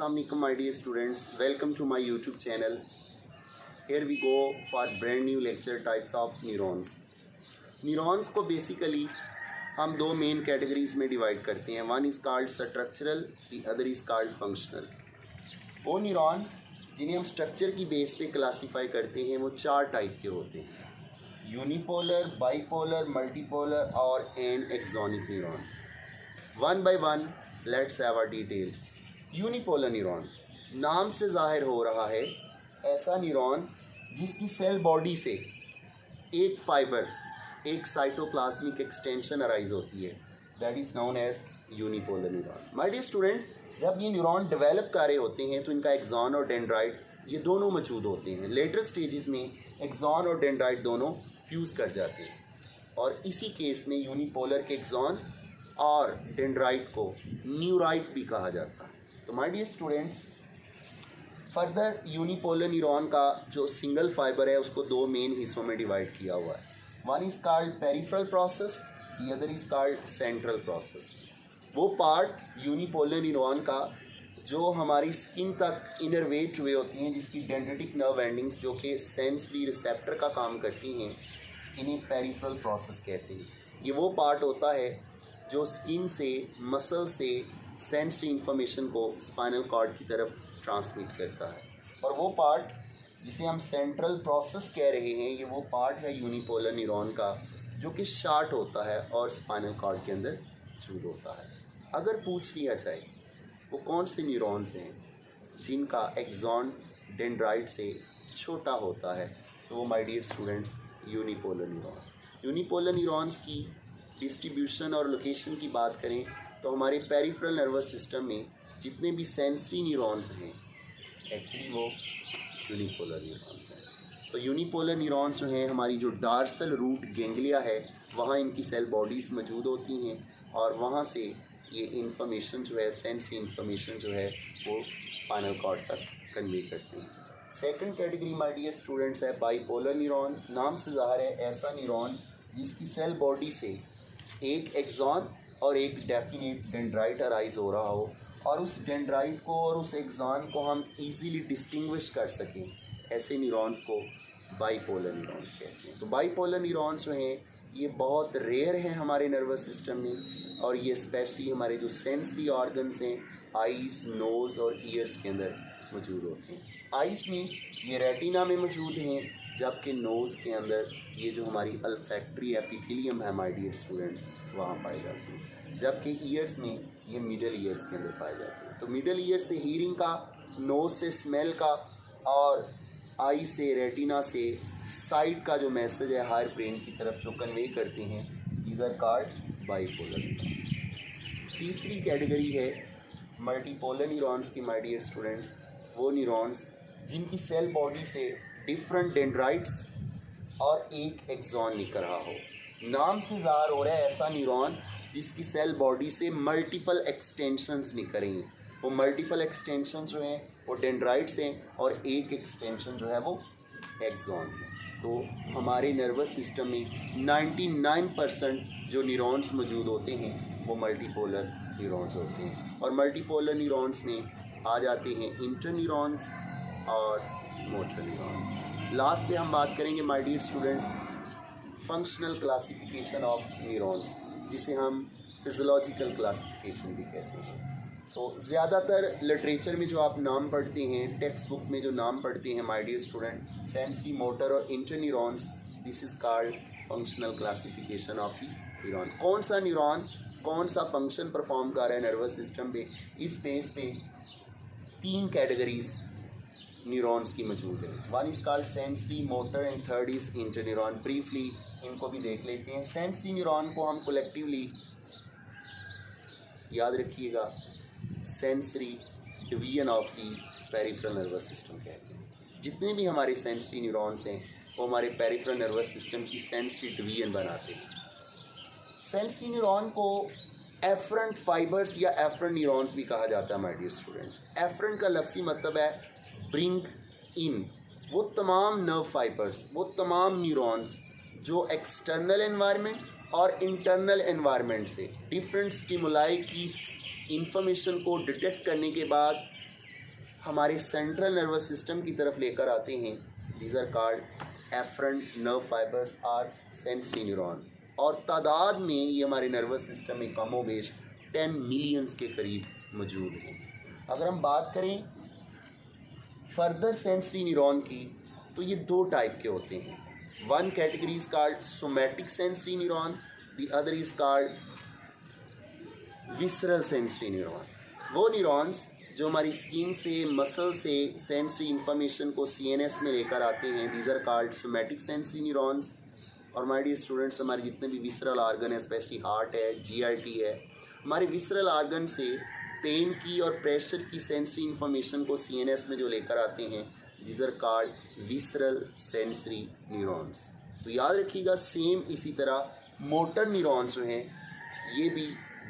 Assalamualaikum my dear students, welcome to my YouTube channel. Here we go for brand new lecture types of neurons. Neurons को basically हम दो main categories में divide करते हैं. One is called structural, the other is called functional. वो neurons जिन्हें हम structure की बेस पे क्लासीफाई करते हैं वो चार टाइप के होते हैं: यूनिपोलर, बाईपोलर, मल्टीपोलर और anaxonic neuron. One by one let's have a detail. Unipolar neuron नाम से जाहिर हो रहा है ऐसा न्यूरॉन जिसकी सेल बॉडी से एक फाइबर, एक साइटोप्लाज्मिक एक्सटेंशन अराइज होती है, that is known as unipolar neuron. My dear students, जब ये न्यूरॉन डेवलप कर रहे होते हैं तो इनका एक्सॉन और डेंड्राइट ये दोनों मौजूद होते हैं. लेटर स्टेजेस में एक्सॉन और डेंड्राइट दोनों फ्यूज़ कर जाते हैं और इसी केस में यूनिपोलर के एक्सॉन और डेंड्राइट को न्यूराइट भी कहा जाता है. तो my dear students, further unipolar neuron का जो सिंगल फाइबर है उसको दो मेन हिस्सों में डिवाइड किया हुआ है. One is called peripheral process, the other is called central process. वो पार्ट यूनिपोलर न्यूरॉन का जो हमारी स्किन तक इनरवेट हुए होती हैं, जिसकी डेंड्रिटिक नर्व एंडिंग्स जो कि सेंसरी रिसेप्टर का काम करती हैं, इन्हें पेरिफेरल प्रोसेस कहते हैं. ये वो पार्ट होता है जो स्किन से, मसल से सेंसरी इंफॉर्मेशन को स्पाइनल कॉर्ड की तरफ ट्रांसमिट करता है. और वो पार्ट जिसे हम सेंट्रल प्रोसेस कह रहे हैं, ये वो पार्ट है यूनिपोलर न्यूरॉन का जो कि शार्ट होता है और स्पाइनल कॉर्ड के अंदर मौजूद होता है. अगर पूछ लिया जाए वो कौन से न्यूरॉन्स हैं जिनका एक्सॉन डेंड्राइट से छोटा होता है, तो वो my dear students unipolar neuron. Unipolar neurons की डिस्ट्रीब्यूशन और लोकेशन की बात करें तो हमारे पेरिफेरल नर्वस सिस्टम में जितने भी सेंसरी न्यूरॉन्स हैं एक्चुअली वो यूनिपोलर न्यूरॉन्स हैं. तो यूनिपोलर न्यूरॉन्स जो हैं, हमारी जो डार्सल रूट गेंगलिया है वहाँ इनकी सेल बॉडीज़ मौजूद होती हैं और वहाँ से ये इंफॉर्मेशन जो है, सेंसरी इंफॉर्मेशन जो है वो स्पाइनल कॉर्ड तक कन्वे करते हैं. Second category my dear students है बाईपोलर न्यूरॉन. नाम से ज़ाहिर है ऐसा न्यूरॉन जिसकी सेल बॉडी से एक एक्सॉन और एक डेफिनेट डेंड्राइट अराइज हो रहा हो और उस डेंड्राइट को और उस एक्सॉन को हम इजीली डिस्टिंग्विश कर सकें, ऐसे न्यूरॉन्स को बाईपोलर न्यूरॉन्स कहते हैं. तो बाईपोलर न्यूरॉन्स जो हैं ये बहुत रेयर हैं हमारे नर्वस सिस्टम में और ये स्पेशली हमारे जो सेंसरी ऑर्गन्स हैं, आइज़, नोज़ और ईयर्स के अंदर मौजूद होते हैं. आइज़ में ये रेटिना में मौजूद हैं, जबकि नोज़ के अंदर ये जो हमारी अल्फैक्ट्री एपिथेलियम है माय डियर स्टूडेंट्स वहाँ पाई जाती है, जबकि ईयर्स में ये मिडल ईयर्स के अंदर पाए जाते हैं. तो मिडल ईयर से हीयरिंग का, नोज़ से स्मेल का और आई से, रेटिना से साइट का जो मैसेज है हायर ब्रेन की तरफ जो कन्वे करते हैं, these are called bipolar neurons. तीसरी कैटेगरी है मल्टीपोलर न्यूरॉन्स की माय डियर स्टूडेंट्स. वो न्यूरॉन्स जिनकी सेल बॉडी से डिफरेंट डेंड्राइट्स और एक एक्सॉन निकल रहा हो. नाम से ज़ाहिर हो रहा है ऐसा न्यूरॉन जिसकी सेल बॉडी से मल्टीपल एक्सटेंशंस निकल रही हैं. वो मल्टीपल एक्सटेंशन जो हैं वो डेंड्राइट्स हैं और एक एक्सटेंशन जो है वो एक्सॉन है. तो हमारे नर्वस सिस्टम में 99% जो न्यूरॉन्स मौजूद होते हैं वो मल्टीपोलर न्यूरॉन्स होते हैं. और मल्टीपोलर न्यूरॉन्स में आ जाते हैं इंटर न्यूरॉन्स और मोटर न्यूरॉन्स. लास्ट पे हम बात करेंगे my dear students functional classification of neurons, जिसे हम फिजियोलॉजिकल क्लासिफिकेशन भी कहते हैं. तो ज़्यादातर लिटरेचर में जो आप नाम पढ़ते हैं, टेक्स्ट बुक में जो नाम पढ़ते हैं my dear student, sensory, motor और interneurons, this is called functional classification of the neuron. कौन सा न्यूरॉन कौन सा फंक्शन परफॉर्म कर रहा है नर्वस सिस्टम पे, इस बेस पे तीन कैटेगरीज न्यूरॉन्स की मौजूद है. One is called sensory, motor and third is inter neuron. Briefly इनको भी देख लेते हैं. सेंसरी न्यूरॉन को हम कलेक्टिवली याद रखिएगा sensory division of the peripheral nervous system कहते हैं. जितने भी हमारे सेंसरी न्यूरॉन्स हैं वो हमारे पेरिफेरल नर्वस सिस्टम की सेंसरी डिवीजन बनाते हैं. सेंसरी न्यूरॉन को एफरेंट फाइबर्स या एफरेंट न्यूरॉन्स भी कहा जाता है माय डियर स्टूडेंट्स. एफरेंट का लफ्ज़ी मतलब है ब्रिंग इन. वो तमाम नर्व फाइबर्स, वो तमाम न्यूरॉन्स जो एक्सटर्नल एनवायरनमेंट और इंटरनल एनवायरनमेंट से डिफरेंट स्टिमुलाई की इंफॉर्मेशन को डिटेक्ट करने के बाद हमारे सेंट्रल नर्वस सिस्टम की तरफ लेकर आते हैं। These are called afferent nerve fibres or sensory neuron, और तादाद में ये हमारे नर्वस सिस्टम में कमोबेश 10 मिलियंस के करीब मौजूद हैं। अगर हम बात करें फर्दर सेंसरी न्यूरॉन की, तो ये दो टाइप के होते हैं। One category is called somatic sensory neuron, the other is called visceral sensory neuron. वो न्यूरॉन्स जो हमारी स्किन से, मसल से सेंसरी इंफॉर्मेशन को सीएनएस में लेकर आते हैं, these are called somatic sensory neurons. और माय डियर स्टूडेंट्स, हमारे जितने भी विसरल आर्गन है, स्पेशली हार्ट है, जीआईटी है, हमारे विसरल आर्गन से पेन की और प्रेशर की सेंसरी इंफॉर्मेशन को सीएनएस में जो लेकर आते हैं, these are called visceral sensory neurons. तो याद रखिएगा, सेम इसी तरह मोटर न्यूरॉन्स जो हैं ये भी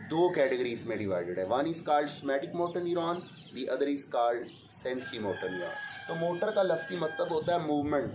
दो कैटेगरीज में डिवाइडेड है। One is called somatic motor neuron, the other is called sensory motor neuron. तो मोटर का लफ्ज़ी मतलब होता है मूवमेंट।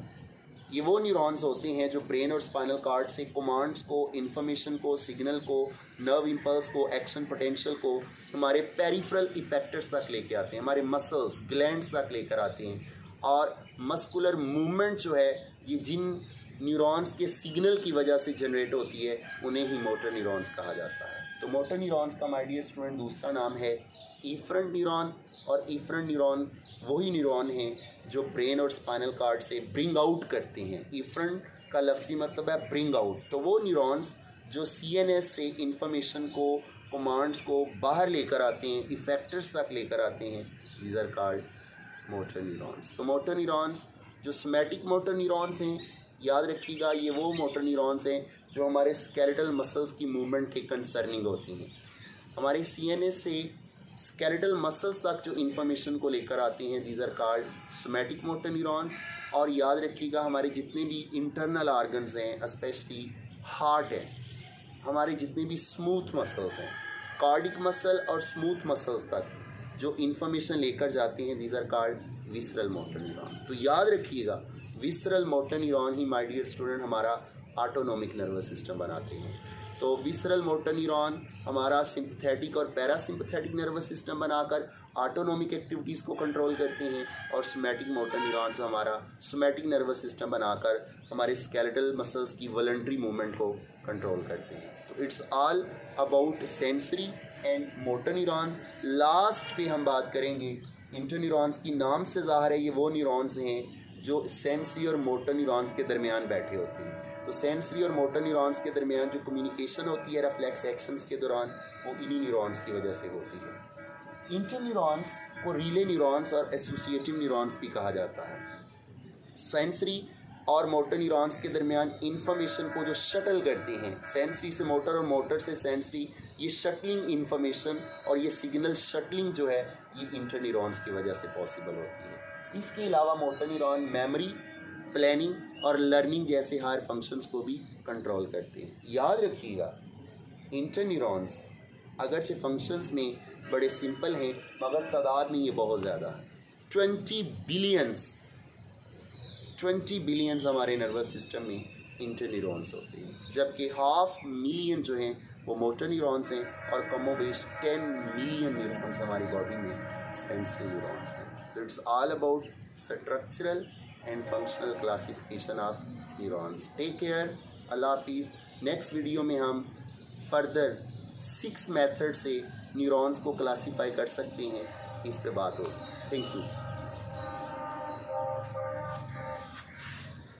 ये वो न्यूरॉन्स होते हैं जो ब्रेन और स्पाइनल कॉर्ड से कमांड्स को, इंफॉर्मेशन को, सिग्नल को, नर्व इम्पल्स को, एक्शन पोटेंशियल को हमारे पेरिफेरल इफेक्टर्स तक लेके आते हैं, हमारे मसल्स, ग्लैंड्स तक लेकर आते हैं। और मस्कुलर मूवमेंट जो है ये जिन न्यूरॉन्स के सिग्नल की वजह से जनरेट होती है, उन्हें ही मोटर न्यूरॉन्स कहा जाता है। तो मोटर न्यूरॉन्स का माय डियर स्टूडेंट दूसरा नाम है इफरेंट न्यूरॉन। और इफरेंट न्यूरॉन वही न्यूरॉन हैं जो ब्रेन और स्पाइनल कार्ड से ब्रिंग आउट करते हैं। इफरेंट का लफ्ज़ी मतलब है ब्रिंग आउट। तो वो न्यूरॉन्स जो सीएनएस से इंफॉर्मेशन को, कमांड्स को बाहर लेकर आते हैं, इफेक्टर्स तक लेकर आते हैं, these are called motor neurons. तो मोटर न्यूरॉन्स जो सोमैटिक मोटर न्यूरॉन्स हैं, याद रखिएगा, ये वो मोटर न्यूरॉन्स हैं जो हमारे स्केलेटल मसल्स की मूवमेंट के कंसर्निंग होती हैं। हमारे सीएनएस से स्केलेटल मसल्स तक जो इन्फॉर्मेशन को लेकर आते हैं, these are called somatic motor neurons. और याद रखिएगा, हमारे जितने भी इंटरनल आर्गन्स हैं, स्पेशली हार्ट है, हमारे जितने भी स्मूथ मसल्स हैं, कार्डिक मसल और स्मूथ मसल्स तक जो इन्फॉर्मेशन लेकर जाते हैं, these are called visceral motor neuron. तो याद रखिएगा, विसरल मोटर न्यूरॉन ही माय डियर स्टूडेंट हमारा ऑटोनोमिक नर्वस सिस्टम बनाते हैं। तो विसरल मोटर न्यूरॉन हमारा सिंपथेटिक और पैरासिम्पथेटिक नर्वस सिस्टम बनाकर ऑटोनोमिक एक्टिविटीज़ को कंट्रोल करते हैं, और सोमैटिक मोटर न्यूरॉन्स हमारा सोमैटिक नर्वस सिस्टम बनाकर हमारे स्केलेटल मसल्स की वॉलंटरी मूवमेंट को कंट्रोल करते हैं। तो it's all about sensory and motor neuron. Last पे हम बात करेंगे इंटरन्यूरॉन्स की। नाम से ज़ाहिर है ये वो न्यूरॉन्स हैं जो सेंसरी और मोटर न्यूरॉन्स के दरमियान बैठे होते हैं। तो सेंसरी और मोटर न्यूरॉन्स के दरमियान जो कम्युनिकेशन होती है रिफ्लेक्स एक्शंस के दौरान, वो इन्हीं न्यूरॉन्स की वजह से होती है। इंटरन्यूरॉन्स को रिले न्यूरॉन्स और एसोसिएटिव न्यूरॉन्स भी कहा जाता है। सेंसरी और मोटर न्यूरॉन्स के दरमियान इंफॉर्मेशन को जो शटल करते हैं, सेंसरी से मोटर और मोटर से सेंसरी, ये शटलिंग इंफॉर्मेशन और ये सिग्नल शटलिंग जो है, ये इंटरन्यूरॉन्स की वजह से पॉसिबल होती है। इसके अलावा मोटर न्यूरॉन मेमोरी, प्लानिंग और लर्निंग जैसे हायर फंक्शंस को भी कंट्रोल करते हैं। याद रखिएगा, इंटरन्यूरॉन्स अगरचे फंक्शंस में बड़े सिंपल हैं, मगर तादाद में ये बहुत ज़्यादा है। 20 बिलियंस हमारे नर्वस सिस्टम में इंटरन्यूरॉन्स होते हैं, जबकि 500,000 जो हैं वो मोटर न्यूरॉन्स हैं, और कमोबेश 10 मिलियन न्यूरॉन्स हमारी बॉडी में सेंसरी न्यूरॉन्स हैं। तो it's all about structural and functional classification of neurons. Take care, अल्लाह हाफिज़। नेक्स्ट वीडियो में हम फर्दर 6 मेथड से न्यूरॉन्स को क्लासीफाई कर सकते हैं, इस पे बात होगी। Thank you.